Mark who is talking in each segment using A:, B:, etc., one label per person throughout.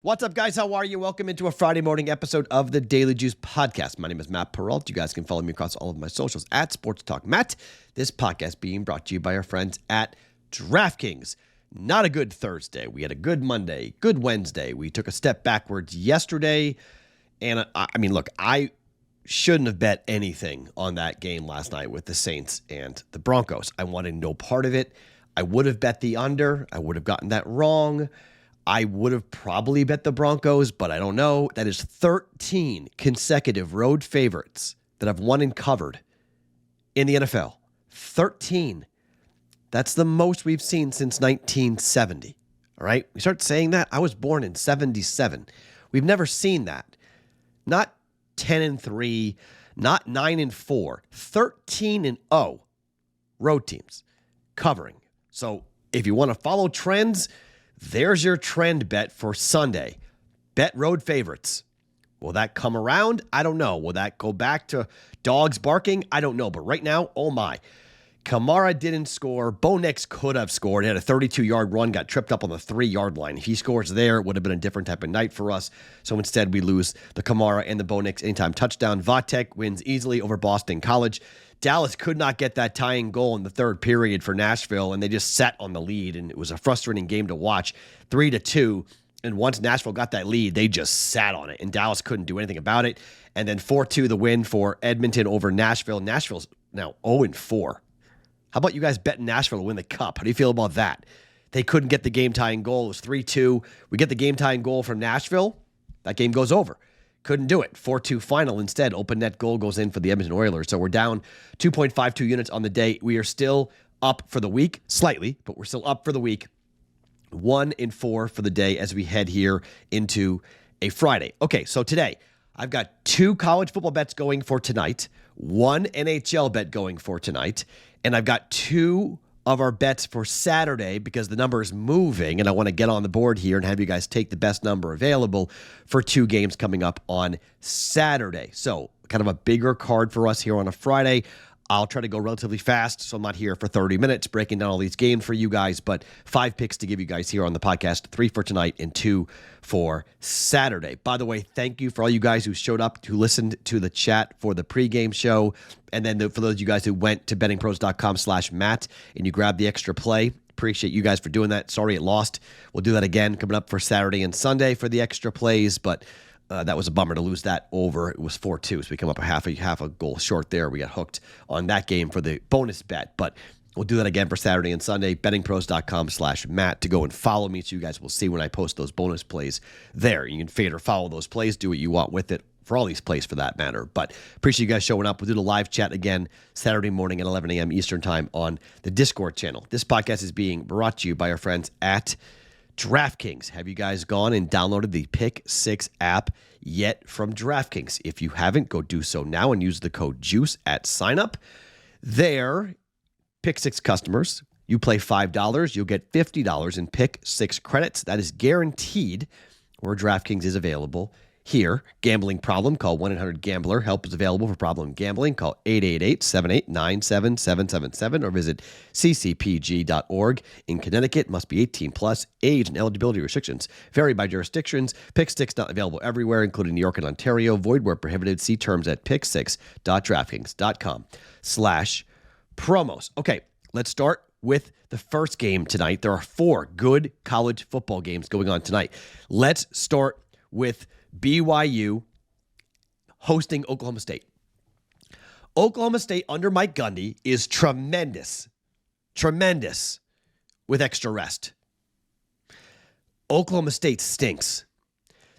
A: What's up, guys? How are you? Welcome into a Friday morning episode of the Daily Juice Podcast. My name is Matt Perrault. You guys can follow me across all of my socials at Sports Talk Matt. This podcast being brought to you by our friends at DraftKings. Not a good Thursday. We had a good Monday, good Wednesday. We took a step backwards yesterday. And I shouldn't have bet anything on that game last night with the Saints and the Broncos. I wanted no part of it. I would have bet the under. I would have gotten that wrong. I would have probably bet the Broncos, but I don't know. That is 13 consecutive road favorites that have won and covered in the NFL. 13. That's the most we've seen since 1970. All right? We start saying that. I was born in 77. We've never seen that. Not 10-3, not 9-4, 13-0 road teams covering. So if you want to follow trends, there's your trend bet for Sunday. Bet road favorites. Will that come around? I don't know. Will that go back to dogs barking? I don't know. But right now, oh my. Kamara didn't score. Bo Nix could have scored. He had a 32-yard run, got tripped up on the 3-yard line. If he scores there, it would have been a different type of night for us. So instead, we lose the Kamara and the Bo Nix anytime touchdown. Vatek wins easily over Boston College. Dallas could not get that tying goal in the third period for Nashville, and they just sat on the lead, and it was a frustrating game to watch, 3-2. And once Nashville got that lead, they just sat on it, and Dallas couldn't do anything about it. And then 4-2 the win for Edmonton over Nashville. Nashville's now 0-4. How about you guys betting Nashville to win the Cup? How do you feel about that? They couldn't get the game-tying goal. It was 3-2. We get the game-tying goal from Nashville. That game goes over. Couldn't do it. 4-2 final instead. Open net goal goes in for the Edmonton Oilers. So we're down 2.52 units on the day. We are still up for the week, slightly, but we're still up for the week. 1-4 for the day as we head here into a Friday. Okay, so today I've got 2 college football bets going for tonight, 1 NHL bet going for tonight, and I've got 2 of our bets for Saturday because the number is moving, and I want to get on the board here and have you guys take the best number available for 2 games coming up on Saturday. So kind of a bigger card for us here on a Friday. I'll try to go relatively fast, so I'm not here for 30 minutes breaking down all these games for you guys, but 5 picks to give you guys here on the podcast, 3 for tonight and 2 for Saturday. By the way, thank you for all you guys who showed up, who listened to the chat for the pregame show, and then for those of you guys who went to bettingpros.com/Matt and you grabbed the extra play. Appreciate you guys for doing that. Sorry it lost. We'll do that again coming up for Saturday and Sunday for the extra plays, but that was a bummer to lose that over. It was 4-2, so we come up a half a goal short there. We got hooked on that game for the bonus bet, but we'll do that again for Saturday and Sunday. Bettingpros.com/Matt to go and follow me so you guys will see when I post those bonus plays there. You can fade or follow those plays, do what you want with it for all these plays for that matter. But appreciate you guys showing up. We'll do the live chat again Saturday morning at 11 a.m. Eastern time on the Discord channel. This podcast is being brought to you by our friends at DraftKings. Have you guys gone and downloaded the Pick 6 app yet from DraftKings? If you haven't, go do so now and use the code JUICE at signup. There, Pick 6 customers, you play $5, you'll get $50 in Pick 6 credits. That is guaranteed where DraftKings is available. Here, gambling problem, call 1-800-GAMBLER. Help is available for problem gambling. Call 888-78-97-777 or visit ccpg.org. In Connecticut, must be 18 plus. Age and eligibility restrictions vary by jurisdictions. Pick 6 not available everywhere, including New York and Ontario. Void where prohibited. See terms at pick6.draftkings.com/promos. Okay, let's start with the first game tonight. There are 4 good college football games going on tonight. Let's start with BYU hosting Oklahoma State. Oklahoma State under Mike Gundy is tremendous with extra rest. Oklahoma State stinks.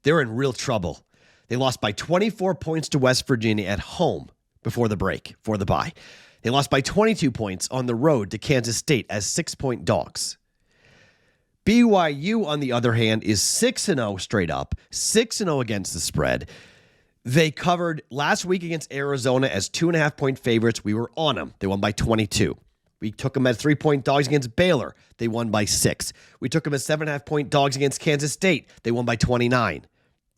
A: They're in real trouble. They lost by 24 points to West Virginia at home before the break, for the bye. They lost by 22 points on the road to Kansas State as 6-point dogs. BYU, on the other hand, is 6-0 straight up, 6-0 against the spread. They covered last week against Arizona as 2.5-point favorites. We were on them. They won by 22. We took them as 3-point dogs against Baylor. They won by 6. We took them as 7.5-point dogs against Kansas State. They won by 29.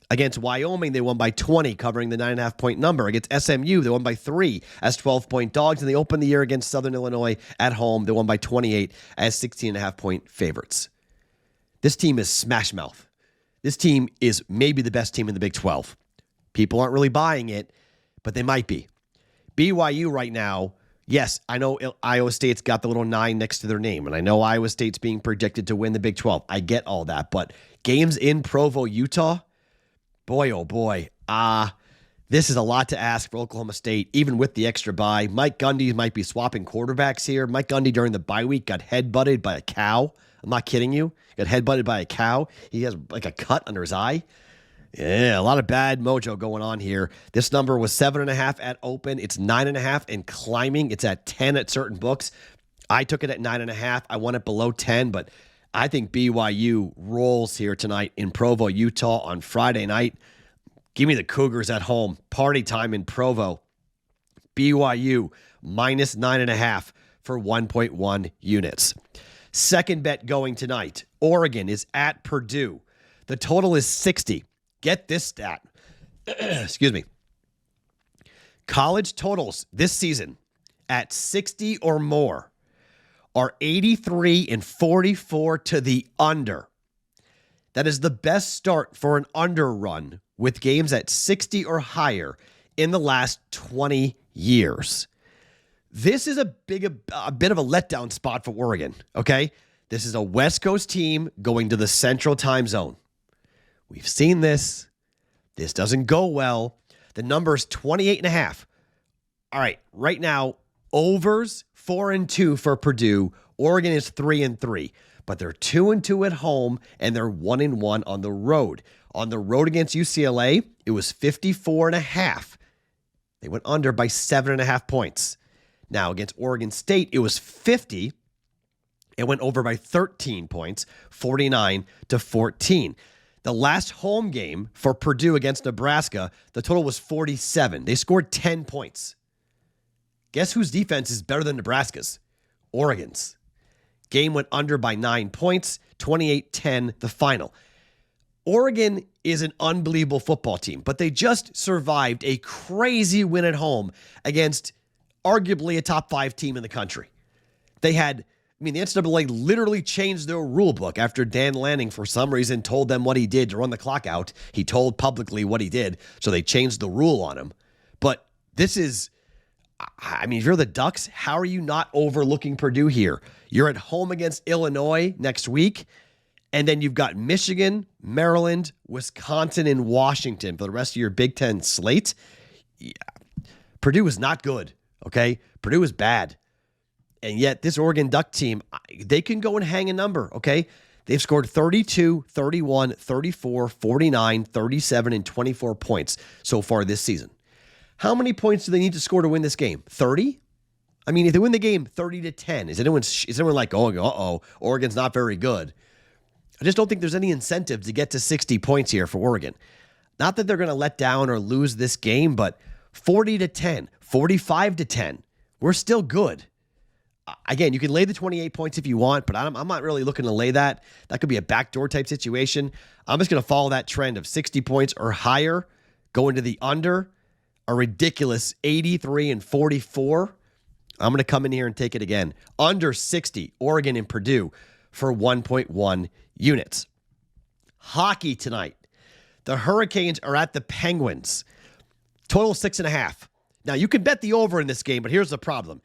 A: Against Wyoming, they won by 20, covering the 9.5-point number. Against SMU, they won by 3 as 12-point dogs. And they opened the year against Southern Illinois at home. They won by 28 as 16.5-point favorites. This team is smash mouth. This team is maybe the best team in the Big 12. People aren't really buying it, but they might be. BYU right now, yes, I know Iowa State's got the little 9 next to their name, and I know Iowa State's being predicted to win the Big 12. I get all that, but games in Provo, Utah, boy, oh boy, this is a lot to ask for Oklahoma State, even with the extra bye. Mike Gundy might be swapping quarterbacks here. Mike Gundy during the bye week got headbutted by a cow. I'm not kidding you. Got headbutted by a cow. He has like a cut under his eye. Yeah, a lot of bad mojo going on here. This number was 7.5 at open. It's 9.5 and climbing. It's at 10 at certain books. I took it at 9.5. I won it below 10, but I think BYU rolls here tonight in Provo, Utah on Friday night. Give me the Cougars at home. Party time in Provo. BYU minus 9.5 for 1.1 units. Second bet going tonight. Oregon is at Purdue. The total is 60. Get this stat. Excuse me. College totals this season at 60 or more are 83 and 44 to the under. That is the best start for an under run with games at 60 or higher in the last 20 years. This is a bit of a letdown spot for Oregon, okay? This is a West Coast team going to the Central Time Zone. We've seen this. This doesn't go well. The number is 28.5. All right, right now, overs 4-2 for Purdue. Oregon is 3-3, but they're 2-2 at home and they're 1-1 on the road. On the road against UCLA, it was 54.5. They went under by 7.5 points. Now against Oregon State, it was 50. It went over by 13 points, 49-14. The last home game for Purdue against Nebraska, the total was 47. They scored 10 points. Guess whose defense is better than Nebraska's? Oregon's. Game went under by 9 points, 28-10 the final. Oregon is an unbelievable football team, but they just survived a crazy win at home against arguably a top 5 team in the country. They had, the NCAA literally changed their rule book after Dan Lanning, for some reason, told them what he did to run the clock out. He told publicly what he did, so they changed the rule on him. But this is, if you're the Ducks, how are you not overlooking Purdue here? You're at home against Illinois next week, and then you've got Michigan, Maryland, Wisconsin, and Washington for the rest of your Big Ten slate. Yeah. Purdue is not good, okay? Purdue is bad. And yet this Oregon Duck team, they can go and hang a number, okay? They've scored 32, 31, 34, 49, 37, and 24 points so far this season. How many points do they need to score to win this game? 30? If they win the game 30-10, is anyone like, oh, Oregon's not very good? I just don't think there's any incentive to get to 60 points here for Oregon. Not that they're going to let down or lose this game, but 40-10, 45-10, we're still good. Again, you can lay the 28 points if you want, but I'm not really looking to lay that. That could be a backdoor type situation. I'm just going to follow that trend of 60 points or higher, go into the under, a ridiculous 83 and 44. I'm going to come in here and take it again. Under 60, Oregon and Purdue for 1.1 units. Hockey tonight. The Hurricanes are at the Penguins. Total 6.5. Now, you can bet the over in this game, but here's the problem.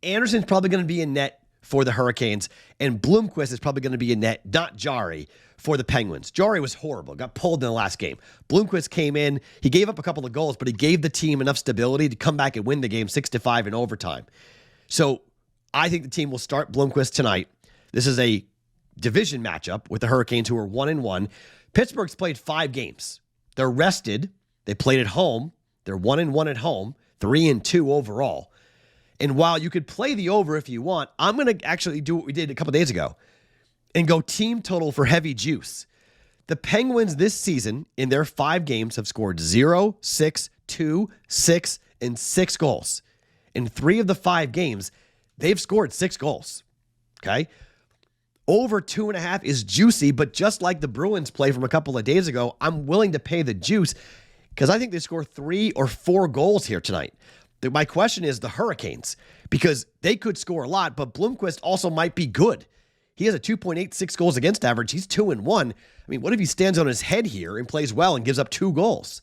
A: Anderson's probably going to be in net for the Hurricanes, and Bloomquist is probably going to be in net, not Jari, for the Penguins. Jari was horrible, got pulled in the last game. Bloomquist came in, he gave up a couple of goals, but he gave the team enough stability to come back and win the game 6-5 in overtime. So I think the team will start Bloomquist tonight. This is a division matchup with the Hurricanes, who are 1-1. Pittsburgh's played 5 games. They're rested. They played at home. They're 1-1 at home, 3-2 overall. And while you could play the over if you want, I'm going to actually do what we did a couple days ago and go team total for heavy juice. The Penguins this season, in their 5 games, have scored 0, 6, 2, 6, and 6 goals. In 3 of the 5 games, they've scored 6 goals. Okay? Over 2.5 is juicy, but just like the Bruins play from a couple of days ago, I'm willing to pay the juice because I think they score 3 or 4 goals here tonight. My question is the Hurricanes, because they could score a lot, but Bloomquist also might be good. He has a 2.86 goals against average. He's 2-1. I mean, what if he stands on his head here and plays well and gives up 2 goals?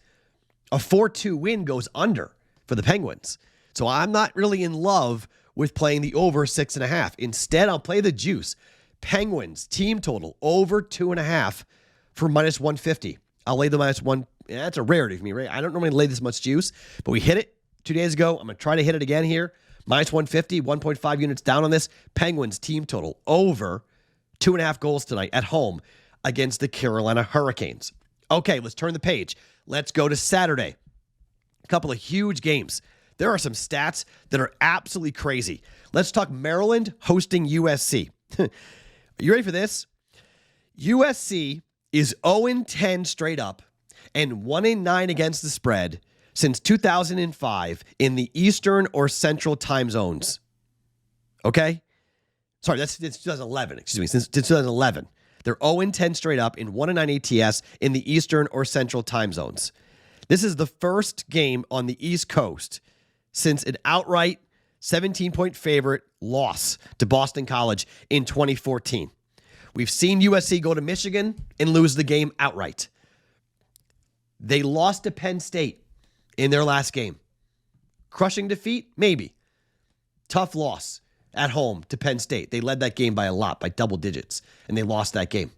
A: A 4-2 win goes under for the Penguins. So I'm not really in love with playing the over 6.5. Instead, I'll play the juice. Penguins team total over 2.5 for minus 150. I'll lay the minus one. That's a rarity for me, right? I don't normally lay this much juice, but we hit it 2 days ago. I'm going to try to hit it again here. Minus 150, 1.5 units down on this. Penguins team total over 2.5 goals tonight at home against the Carolina Hurricanes. Okay, let's turn the page. Let's go to Saturday. A couple of huge games. There are some stats that are absolutely crazy. Let's talk Maryland hosting USC. You ready for this? USC is 0-10 straight up and 1-9 against the spread since 2005 in the Eastern or Central time zones. Okay? Sorry, that's 2011. Excuse me, since 2011. They're 0-10 straight up in 1-9 ATS in the Eastern or Central time zones. This is the first game on the East Coast since an outright 17-point favorite loss to Boston College in 2014. We've seen USC go to Michigan and lose the game outright. They lost to Penn State in their last game. Crushing defeat? Maybe. Tough loss at home to Penn State. They led that game by a lot, by double digits, and they lost that game.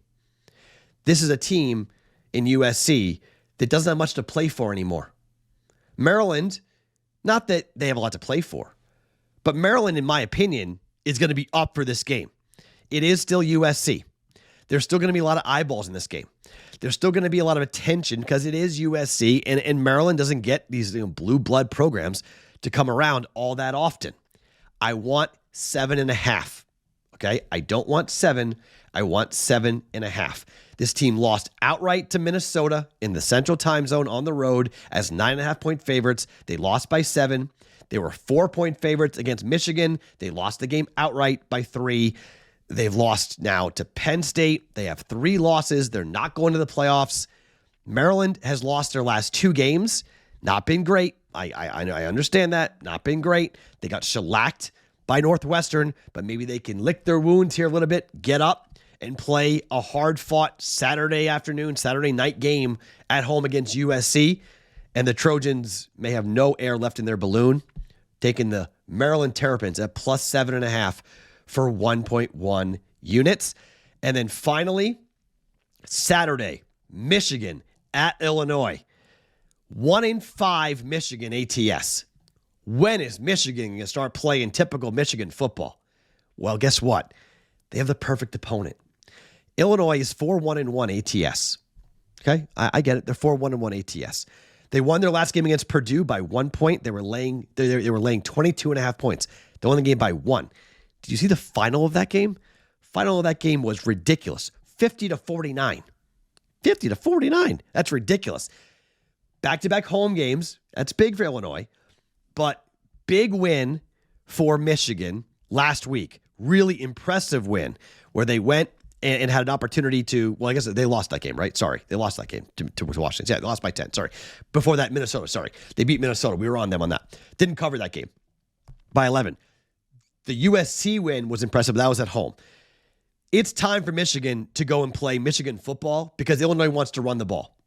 A: This is a team in USC that doesn't have much to play for anymore. Maryland, not that they have a lot to play for, but Maryland, in my opinion, is going to be up for this game. It is still USC. There's still going to be a lot of eyeballs in this game. There's still going to be a lot of attention because it is USC, and Maryland doesn't get these blue blood programs to come around all that often. I want 7.5. Okay? I don't want 7. I want 7.5. This team lost outright to Minnesota in the Central Time Zone on the road as 9.5-point favorites. They lost by 7. They were 4-point favorites against Michigan. They lost the game outright by 3. They've lost now to Penn State. They have 3 losses. They're not going to the playoffs. Maryland has lost their last 2 games. Not been great. I understand that. Not been great. They got shellacked by Northwestern, but maybe they can lick their wounds here a little bit, get up, and play a hard-fought Saturday afternoon, Saturday night game at home against USC. And the Trojans may have no air left in their balloon, taking the Maryland Terrapins at plus 7.5 for 1.1 units. And then finally, Saturday, Michigan at Illinois. 1-5 Michigan ATS. When is Michigan going to start playing typical Michigan football? Well, guess what? They have the perfect opponent. Illinois is 4-1-1 ATS. Okay? I get it. They're 4-1-1 ATS. They won their last game against Purdue by 1 point. They were laying 22.5 points. They won the game by 1. Did you see the final of that game? Final of that game was ridiculous. 50-49. 50-49. That's ridiculous. Back-to-back home games. That's big for Illinois. But big win for Michigan last week. Really impressive win where they went and had an opportunity to, well, I guess they lost that game, right? Sorry. They lost that game to Washington. Yeah, they lost by 10. Sorry. Before that, Minnesota. Sorry. They beat Minnesota. We were on them on that. Didn't cover that game by 11. The USC win was impressive, but that was at home. It's time for Michigan to go and play Michigan football because Illinois wants to run the ball.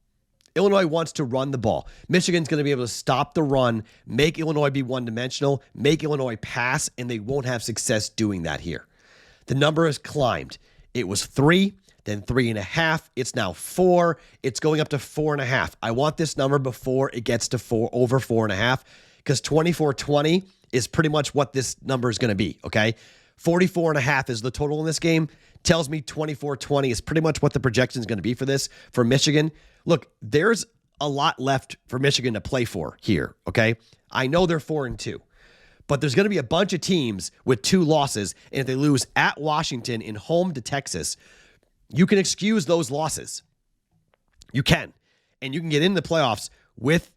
A: Illinois wants to run the ball. Michigan's going to be able to stop the run, make Illinois be one-dimensional, make Illinois pass, and they won't have success doing that here. The number has climbed. It was 3, then 3.5. It's now 4. It's going up to 4.5. I want this number before it gets to 4, over 4.5, because 24-20 is pretty much what this number is going to be, okay? 44.5 is the total in this game. Tells me 24-20 is pretty much what the projection is going to be for this, for Michigan. Look, there's a lot left for Michigan to play for here, okay? I know they're 4-2, but there's going to be a bunch of teams with 2 losses, and if they lose at Washington and home to Texas, you can excuse those losses. You can. And you can get into the playoffs with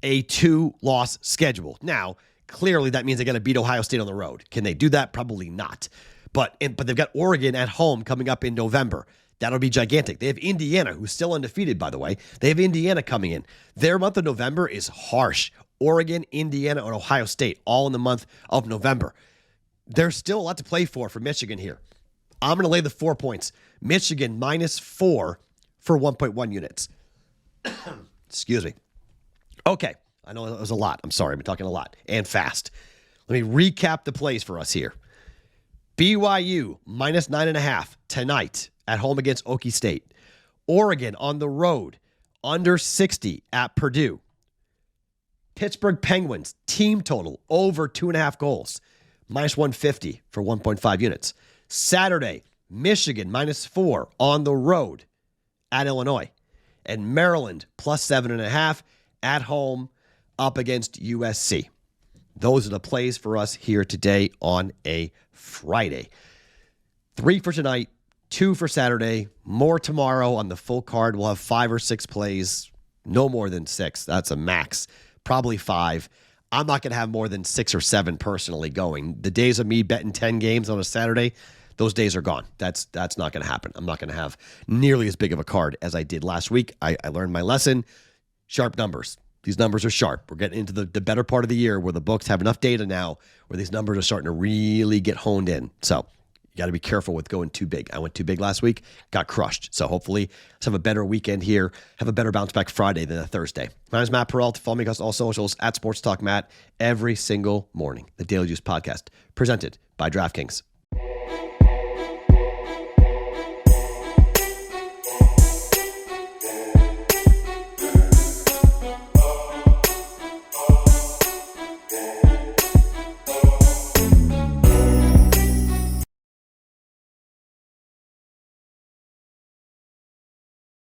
A: a 2-loss schedule. Now, clearly that means they got to beat Ohio State on the road. Can they do that? Probably not. But they've got Oregon at home coming up in November. That'll be gigantic. They have Indiana, who's still undefeated, by the way. They have Indiana coming in. Their month of November is harsh. Oregon, Indiana, and Ohio State, all in the month of November. There's still a lot to play for Michigan here. I'm going to lay the 4 points. Michigan -4 for 1.1 units. Excuse me. Okay. I know it was a lot. I'm sorry. I've been talking a lot and fast. Let me recap the plays for us here. BYU -9.5 tonight at home against Okie State. Oregon on the road under 60 at Purdue. Pittsburgh Penguins team total over 2.5 goals. -150 for 1.5 units. Saturday, Michigan -4 on the road at Illinois. And Maryland +7.5 at home up against USC. Those are the plays for us here today on a Friday. 3 for tonight, 2 for Saturday, more tomorrow on the full card. We'll have 5 or 6 plays, no more than 6. That's a max, probably 5. I'm not going to have more than 6 or 7 personally going. The days of me betting 10 games on a Saturday, those days are gone. That's not going to happen. I'm not going to have nearly as big of a card as I did last week. I learned my lesson. Sharp numbers. These numbers are sharp. We're getting into the better part of the year where the books have enough data now where these numbers are starting to really get honed in. So you got to be careful with going too big. I went too big last week, got crushed. So hopefully let's have a better weekend here, have a better bounce back Friday than a Thursday. My name is Matt Perrault. Follow me across all socials at Sports Talk Matt every single morning. The Daily Juice Podcast presented by DraftKings.